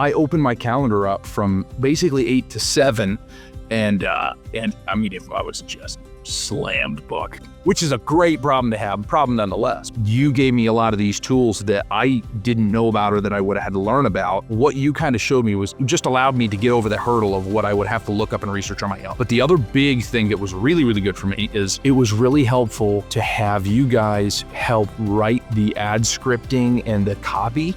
I opened my calendar up from basically 8 to 7, and I mean, if I was just slammed booked, which is a great problem to have, problem nonetheless. You gave me a lot of these tools that I didn't know about or that I would have had to learn about. What you kind of showed me was just allowed me to get over the hurdle of what I would have to look up and research on my own. But the other big thing that was really, really good for me is it was really helpful to have you guys help write the ad scripting and the copy.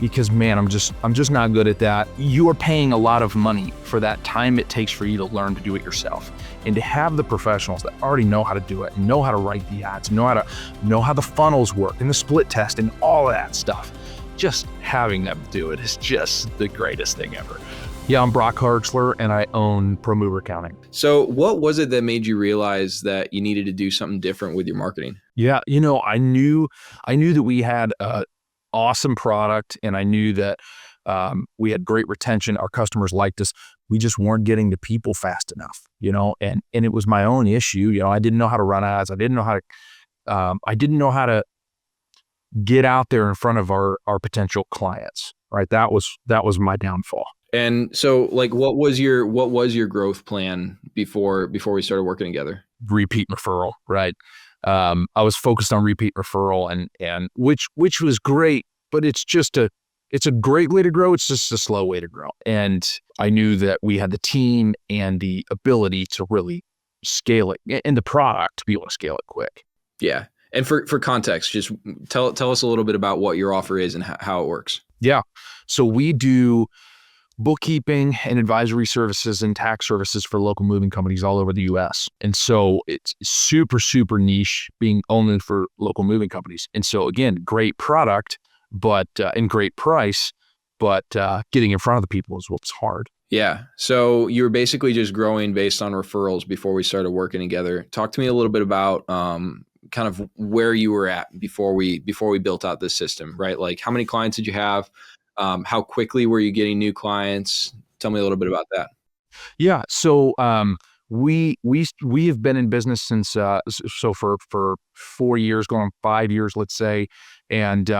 Because man, I'm just not good at that. You are paying a lot of money for that time it takes for you to learn to do it yourself. And to have the professionals that already know how to do it, know how to write the ads, know how the funnels work and the split test and all of that stuff. Just having them do it is just the greatest thing ever. Yeah, I'm Brock Hartzler and I own ProMover Accounting. So what was it that made you realize that you needed to do something different with your marketing? Yeah, I knew that we had a awesome product, and I knew that we had great retention. Our customers liked us. We just weren't getting to people fast enough, and it was my own issue. I didn't know how to run ads. I didn't know how to get out there in front of our potential clients. Right. That was my downfall. And so what was your growth plan before we started working together? Repeat referral. Right. I was focused on repeat referral and which was great, but it's a great way to grow. It's just a slow way to grow. And I knew that we had the team and the ability to really scale it and the product to be able to scale it quick. Yeah. And for context, just tell us a little bit about what your offer is and how it works. Yeah. So we do bookkeeping and advisory services and tax services for local moving companies all over the U.S. And so it's super, super niche being only for local moving companies. And so again, great product, but and great price, but getting in front of the people is what's hard. Yeah. So you were basically just growing based on referrals before we started working together. Talk to me a little bit about kind of where you were at before we built out this system, right? Like how many clients did you have? How quickly were you getting new clients? Tell me a little bit about that. Yeah. So we have been in business since so for 4 years, going on 5 years, let's say, and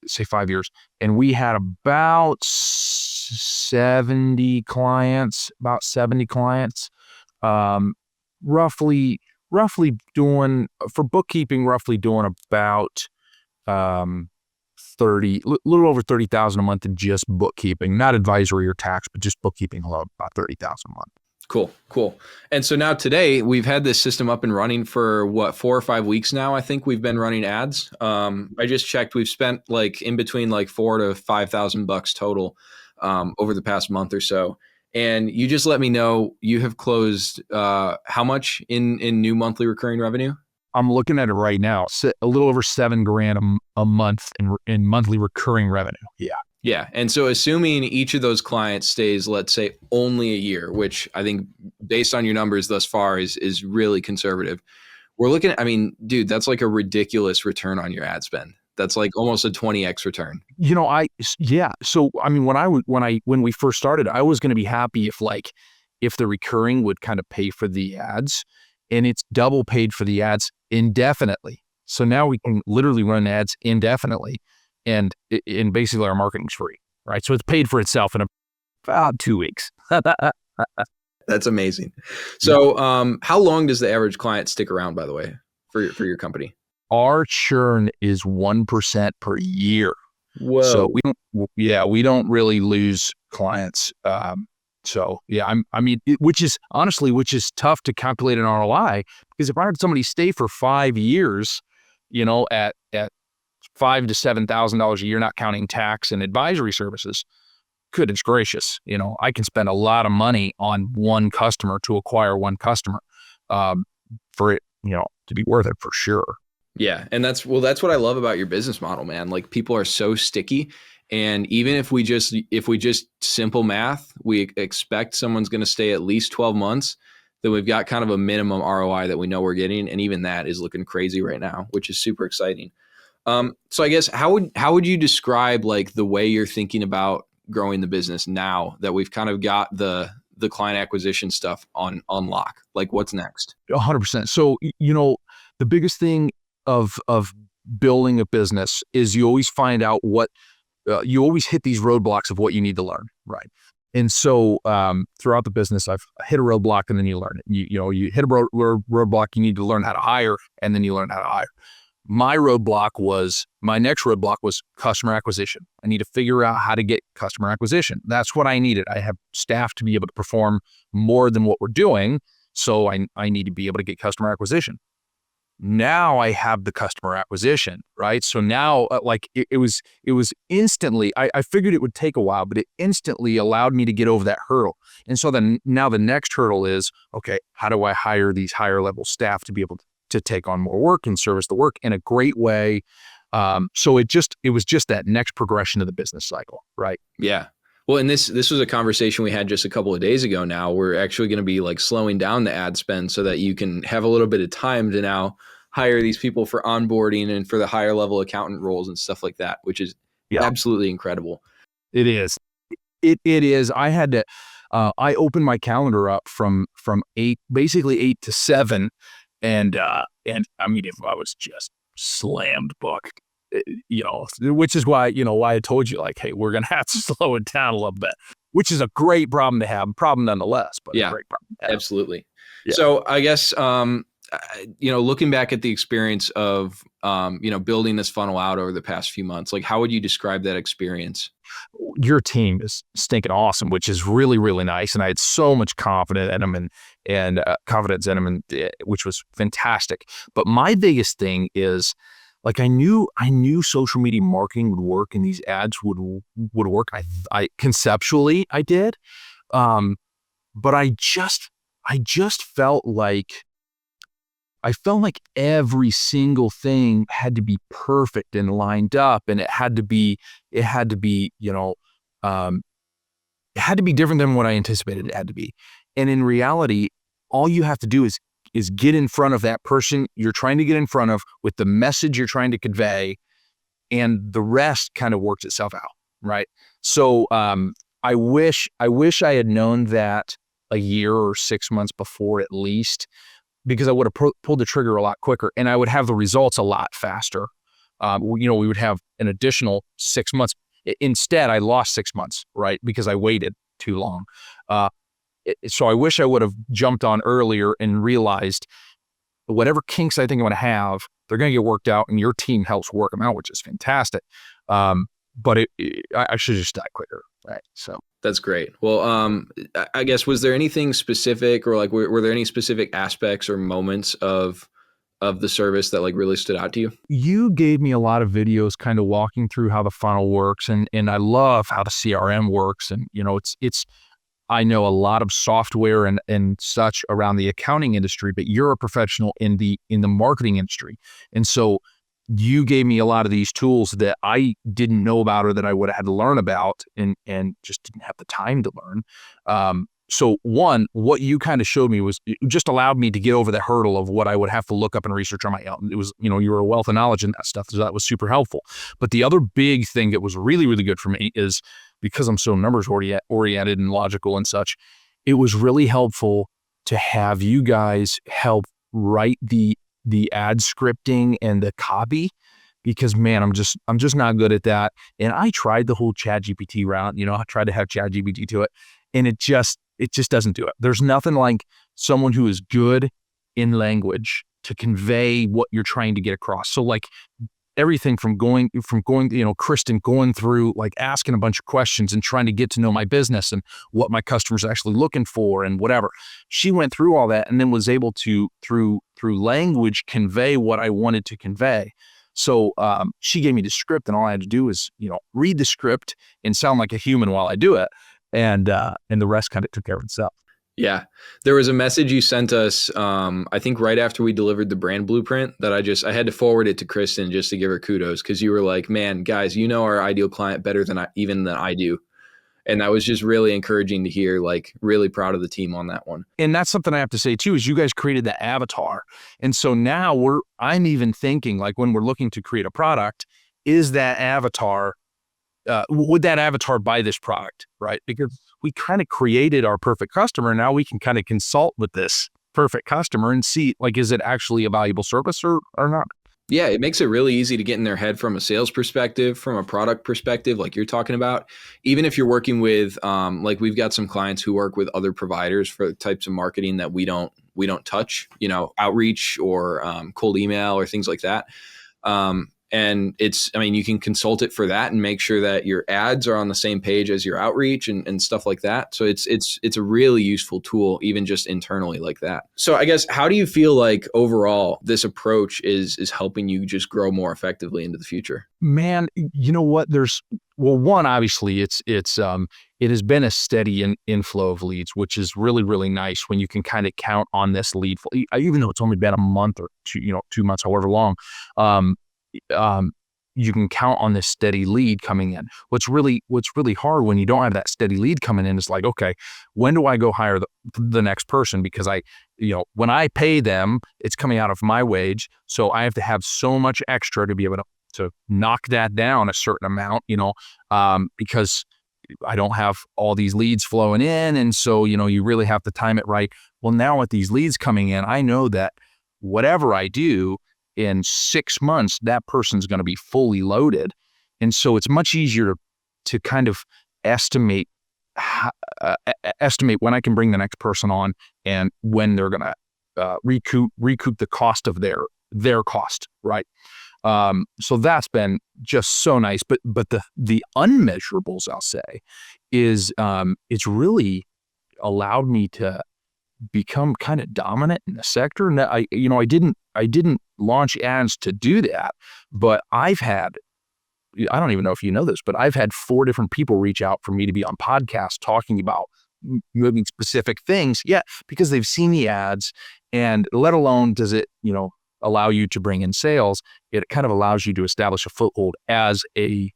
say 5 years, and we had about 70 clients, roughly doing for bookkeeping, roughly doing about 30, little over 30,000 a month in just bookkeeping, not advisory or tax, but just bookkeeping alone, about 30,000 a month. Cool. And so now today we've had this system up and running for 4 or 5 weeks now. I think we've been running ads. I just checked. We've spent in between $4,000 to $5,000 total over the past month or so. And you just let me know you have closed how much in new monthly recurring revenue? I'm looking at it right now. A little over $7,000 a month in monthly recurring revenue. Yeah. Yeah. And so assuming each of those clients stays, let's say, only a year, which I think based on your numbers thus far is really conservative. We're looking at, dude, that's like a ridiculous return on your ad spend. That's like almost a 20x return. So, when we first started, I was going to be happy if the recurring would kind of pay for the ads, and it's double paid for the ads indefinitely. So now we can literally run ads indefinitely. And basically our marketing's free, right? So it's paid for itself in about 2 weeks. That's amazing. So how long does the average client stick around, by the way, for your company? Our churn is 1% per year. Whoa. So we don't really lose clients. Which is tough to calculate an ROI, because if I had somebody stay for 5 years, at $5,000 to $7,000 a year, not counting tax and advisory services, goodness gracious, I can spend a lot of money on one customer to acquire one customer, for it, to be worth it for sure. Yeah. And that's what I love about your business model, man. Like people are so sticky. And even if we just simple math, we expect someone's going to stay at least 12 months, then we've got kind of a minimum ROI that we know we're getting. And even that is looking crazy right now, which is super exciting. So I guess how would you describe the way you're thinking about growing the business now that we've kind of got the client acquisition stuff on lock? What's next? 100%. So, the biggest thing of building a business is you always find out what you always hit these roadblocks of what you need to learn, right? And so throughout the business, I've hit a roadblock and then you learn it. You hit a roadblock, you need to learn how to hire, and then you learn how to hire. My next roadblock was customer acquisition. I need to figure out how to get customer acquisition. That's what I needed. I have staff to be able to perform more than what we're doing. So I need to be able to get customer acquisition. Now I have the customer acquisition, right? So now it was instantly, I figured it would take a while, but it instantly allowed me to get over that hurdle. And so then now the next hurdle is, okay, how do I hire these higher level staff to be able to take on more work and service the work in a great way? So it was just that next progression of the business cycle, right? Yeah. Well, and this was a conversation we had just a couple of days ago. Now we're actually going to be like slowing down the ad spend so that you can have a little bit of time to now hire these people for onboarding and for the higher level accountant roles and stuff like that, which is absolutely incredible. It is. It is. I had to. I opened my calendar up from basically 8 to 7, and I mean, if I was just slammed book, which is why I told you, like, hey, we're gonna have to slow it down a little bit, which is a great problem to have, problem nonetheless, but a great problem to have. Absolutely. Yeah. So I guess looking back at the experience of building this funnel out over the past few months, like, how would you describe that experience? Your team is stinking awesome, which is really, really nice. And I had so much confidence in them and which was fantastic. But my biggest thing is, like, I knew social media marketing would work and these ads would work. I conceptually I did. But I just felt like every single thing had to be perfect and lined up, and it had to be different than what I anticipated it had to be. And in reality, all you have to do is get in front of that person you're trying to get in front of with the message you're trying to convey, and the rest kind of works itself out, right? So I wish I had known that a year or 6 months before at least, because I would have pulled the trigger a lot quicker and I would have the results a lot faster. We would have an additional 6 months. Instead, I lost 6 months, right? Because I waited too long. So I wish I would have jumped on earlier and realized whatever kinks I think I'm going to have, they're going to get worked out, and your team helps work them out, which is fantastic. But I should have just died quicker, right? So. That's great. Well, I guess, was there anything specific, or like, were there any specific aspects or moments of the service that like really stood out to you? You gave me a lot of videos kind of walking through how the funnel works, and I love how the CRM works. And, I know a lot of software and such around the accounting industry, but you're a professional in the marketing industry. And so you gave me a lot of these tools that I didn't know about, or that I would have had to learn about, and just didn't have the time to learn. So one, what you kind of showed me was, it just allowed me to get over the hurdle of what I would have to look up and research on my own. It was, you were a wealth of knowledge in that stuff, so that was super helpful. But the other big thing that was really, really good for me is, because I'm so numbers oriented and logical and such, it was really helpful to have you guys help write the ad scripting and the copy, because, man, I'm just not good at that. And I tried the whole ChatGPT route, I tried to have ChatGPT to it, and it just doesn't do it. There's nothing like someone who is good in language to convey what you're trying to get across. So, like, everything from going, Kristen going through, like, asking a bunch of questions and trying to get to know my business and what my customers are actually looking for and whatever. She went through all that and then was able to, through language, convey what I wanted to convey. So she gave me the script, and all I had to do is, read the script and sound like a human while I do it. And the rest kind of took care of itself. Yeah. There was a message you sent us, I think right after we delivered the brand blueprint, that I had to forward it to Kristen just to give her kudos, because you were like, man, guys, our ideal client better than I do. And that was just really encouraging to hear, like, really proud of the team on that one. And that's something I have to say too, is you guys created the avatar. And so now I'm even thinking, like, when we're looking to create a product, is that avatar, would that avatar buy this product, right? Because we kind of created our perfect customer. Now we can kind of consult with this perfect customer and see, like, is it actually a valuable service or not? Yeah, it makes it really easy to get in their head from a sales perspective, from a product perspective, like you're talking about. Even if you're working with, like we've got some clients who work with other providers for types of marketing that we don't touch, outreach or cold email or things like that. And I mean, you can consult it for that and make sure that your ads are on the same page as your outreach and stuff like that. So it's a really useful tool, even just internally like that. So I guess, how do you feel like overall this approach is helping you just grow more effectively into the future? Man, you know what? Well, one, obviously it has been a steady inflow of leads, which is really, really nice when you can kind of count on this lead flow. Even though it's only been a month or 2 months, however long, um, um, you can count on this steady lead coming in. What's really hard when you don't have that steady lead coming in is like, okay, when do I go hire the next person? Because when I pay them, it's coming out of my wage. So I have to have so much extra to be able to knock that down a certain amount, because I don't have all these leads flowing in. And so, you really have to time it right. Well, now with these leads coming in, I know that whatever I do in 6 months, that person's going to be fully loaded. And so it's much easier to kind of estimate estimate when I can bring the next person on and when they're going to recoup the cost of their cost, right? So that's been just so nice. But the unmeasurables, I'll say, is it's really allowed me to become kind of dominant in the sector. And I didn't launch ads to do that, but I don't even know if you know this, but I've had 4 different people reach out for me to be on podcasts talking about moving specific things. Yeah, because they've seen the ads, and let alone does it, allow you to bring in sales, it kind of allows you to establish a foothold as a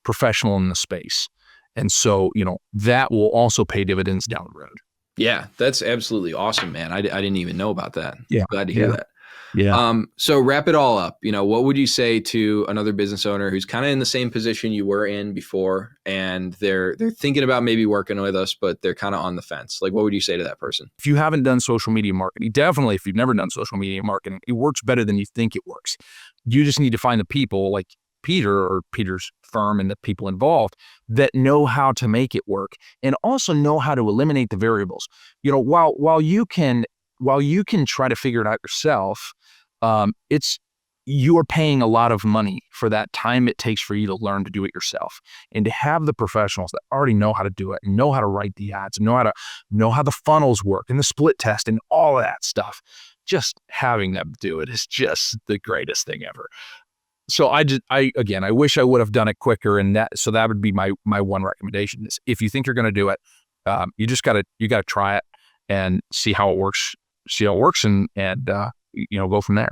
professional in the space. And so, that will also pay dividends down the road. Yeah, that's absolutely awesome, man. I didn't even know about that. Yeah. Glad to hear that. Yeah. So wrap it all up. What would you say to another business owner who's kind of in the same position you were in before, and they're thinking about maybe working with us, but they're kind of on the fence? Like, what would you say to that person? If you haven't done social media marketing, definitely if you've never done social media marketing, it works better than you think it works. You just need to find the people like Peter or Peter's firm and the people involved that know how to make it work and also know how to eliminate the variables. While you can try to figure it out yourself, you are paying a lot of money for that time it takes for you to learn to do it yourself, and to have the professionals that already know how to do it and know how to write the ads and know how the funnels work and the split test and all of that stuff. Just having them do it is just the greatest thing ever. So I wish I would have done it quicker, and so that would be my one recommendation is if you think you're going to do it, you gotta try it and see how it works, and go from there.